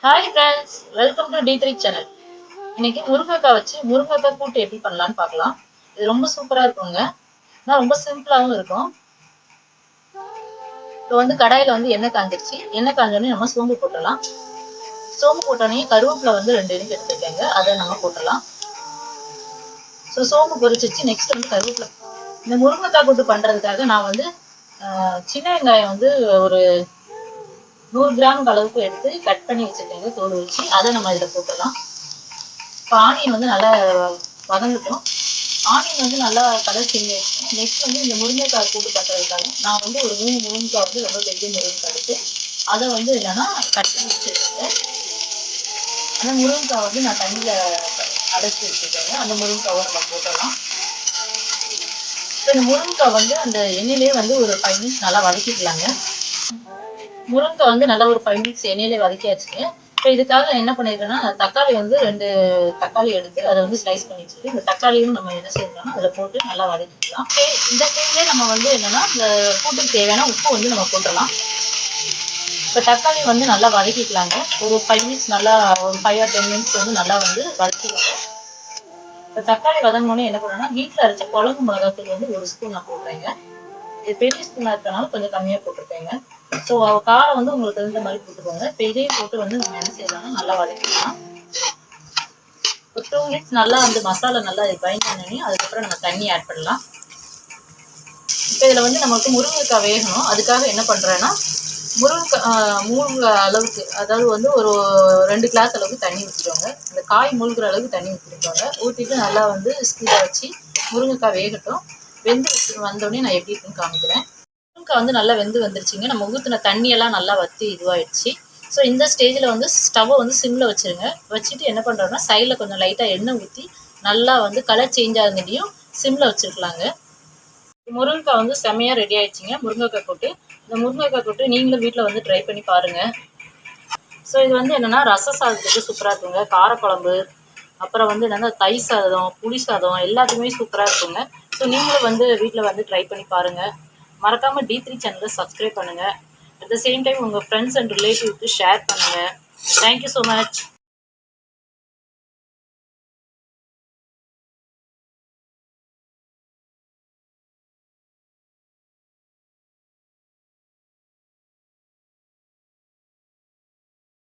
Hi friends, welcome to D3 channel. இன்னைக்கு முருங்கைக்காய் வச்சு முருங்கைக்காய் கூட்டு எப்படி பண்ணலான்னு பார்க்கலாம். இது ரொம்ப சூப்பராக இருக்குங்க. ஆனால் ரொம்ப சிம்பிளாகவும் இருக்கும். இப்போ வந்து கடாயில் வந்து எண்ணெய் காஞ்சிருச்சு. எண்ணெய் காஞ்சோடனே நம்ம சோம்பு போட்டுடலாம். சோம்பு போட்டோடனே கருவேப்பிலை வந்து 2 இனுக்கு எடுத்துருக்கேங்க, அதை நம்ம போட்டுடலாம். ஸோ சோம்பு பொரிச்சிச்சு. நெக்ஸ்ட் வந்து கருவேப்பிலை. இந்த முருங்கைக்காய் கூட்டு பண்ணுறதுக்காக நான் வந்து சின்ன வெங்காயம் வந்து ஒரு 100 கிராம் அளவுக்கு எடுத்து கட் பண்ணி வச்சுருக்கேங்க, தோல் வச்சு. அதை நம்ம இதில் போட்டுடலாம். இப்போ ஆனியன் வந்து நல்லா வதங்கட்டும். ஆனியன் வந்து நல்லா கலர் சேஞ்ச் ஆகிடுச்சு. நெக்ஸ்ட் வந்து இந்த முருங்கைக்காய் கூட்டு பண்ணுறதுக்காக நான் வந்து ஒரு 3 முருங்கைக்காய் வந்து ரொம்ப பெரிய முருங்கைக்காய் எடுத்து அதை வந்து என்னன்னா கட் பண்ணி வச்சுருக்கேன். அந்த முருங்கைக்காய் வந்து நான் தண்ணியில் அடைச்சி வச்சுருக்கேங்க. அந்த முருங்கைக்காவை நம்ம போட்டுடலாம். இப்போ இந்த முருங்கைக்காய் வந்து அந்த எண்ணெயிலே வந்து ஒரு 5 மினிட்ஸ் நல்லா வதக்கிக்கலாங்க. முருங்கைக்காய் வந்து நல்லா ஒரு 5 மினிட்ஸ் எண்ணெயிலே வதக்கியாச்சுங்க. இப்போ இதுக்காக என்ன பண்ணியிருக்கேன்னா, தக்காளி வந்து 2 தக்காளி எடுத்து அதை வந்து ஸ்லைஸ் பண்ணி வச்சுட்டு, இந்த தக்காளியும் நம்ம என்ன செய்யணும்னா அதில் போட்டு நல்லா வதக்கிக்கலாம். இந்த ஸ்டேஜ்லேயே நம்ம வந்து என்னன்னா, இந்த கூட்டுக்கு தேவையான உப்பு வந்து நம்ம போட்டுடலாம். இப்போ தக்காளி வந்து நல்லா வதக்கிக்கலாங்க. ஒரு 5 மினிட்ஸ் நல்லா ஒரு 5 or 10 மினிட்ஸ் வந்து நல்லா வந்து வதக்கிக்கலாம். இப்போ தக்காளி வதங்கினோடனே என்ன பண்ணணும்னா, வீட்டில் அரைச்ச குழம்பு மிளகாத்தூள் வந்து 1 ஸ்பூன் நான் போடுறேங்க. இது பெரிய ஸ்பூனாக இருக்கனால கொஞ்சம் கம்மியாக போட்டிருக்கேங்க. ஸோ காரம் வந்து உங்களுக்கு தகுந்த மாதிரி போட்டுக்கோங்க. இப்போ இதையும் போட்டு வந்து நம்ம என்ன செய்யலாம்னா நல்லா வதக்கிக்கலாம். ஒரு 2 மினிட்ஸ் நல்லா அந்த மசாலா நல்லா பைண்ட் பண்ணி அதுக்கப்புறம் நம்ம தண்ணி ஆட் பண்ணலாம். இப்போ இதில் வந்து நமக்கு முருங்கைக்காய் வேகணும். அதுக்காக என்ன பண்ணுறேன்னா, மூழ்கிற அளவுக்கு, அதாவது வந்து ஒரு 2 கிளாஸ் அளவுக்கு தண்ணி ஊற்றிக்கோங்க. அந்த காய் மூழ்கிற அளவுக்கு தண்ணி ஊற்றிக்கோங்க. ஊற்றிட்டு நல்லா வந்து ஸ்பீடாக வச்சு முருங்கைக்காய் வேகட்டும். வெந்து வந்தோடனே நான் எப்படி இருக்குன்னு காமிக்கிறேன். முருங்கைக்காய் வந்து நல்லா வெந்து வந்துருச்சுங்க. நம்ம ஊற்றின தண்ணியெல்லாம் நல்லா வற்றி இதுவாகிடுச்சு. ஸோ இந்த ஸ்டேஜில் வந்து ஸ்டவ்வை வந்து சிம்மில் வச்சுருங்க. வச்சுட்டு என்ன பண்ணுறோன்னா, சைடில் கொஞ்சம் லைட்டாக எண்ணெய் ஊற்றி நல்லா வந்து கலர் சேஞ்ச் ஆகுதுலையும் சிம்மில் வச்சுருக்கலாங்க. முருங்கைக்காய் வந்து செம்மையாக ரெடி ஆகிடுச்சிங்க. முருங்கைக்காய் போட்டு இந்த முருங்கைக்காய் போட்டு நீங்களும் வீட்டில் வந்து ட்ரை பண்ணி பாருங்கள். ஸோ இது வந்து என்னென்னா ரச சாதத்துக்கு சூப்பராக இருக்குங்க. காரக்குழம்பு, அப்புறம் வந்து என்னென்னா தயிர் சாதம், புளி சாதம் எல்லாத்துக்குமே சூப்பராக இருக்குங்க. ஸோ நீங்களும் வந்து வீட்டில் வந்து ட்ரை பண்ணி பாருங்கள். மறக்காமல் D3 சேனலை சப்ஸ்கிரைப் பண்ணுங்கள். அட் த சேம் டைம் உங்கள் ஃப்ரெண்ட்ஸ் அண்ட் ரிலேட்டிவ்க்கு ஷேர் பண்ணுங்கள். Thank you so much.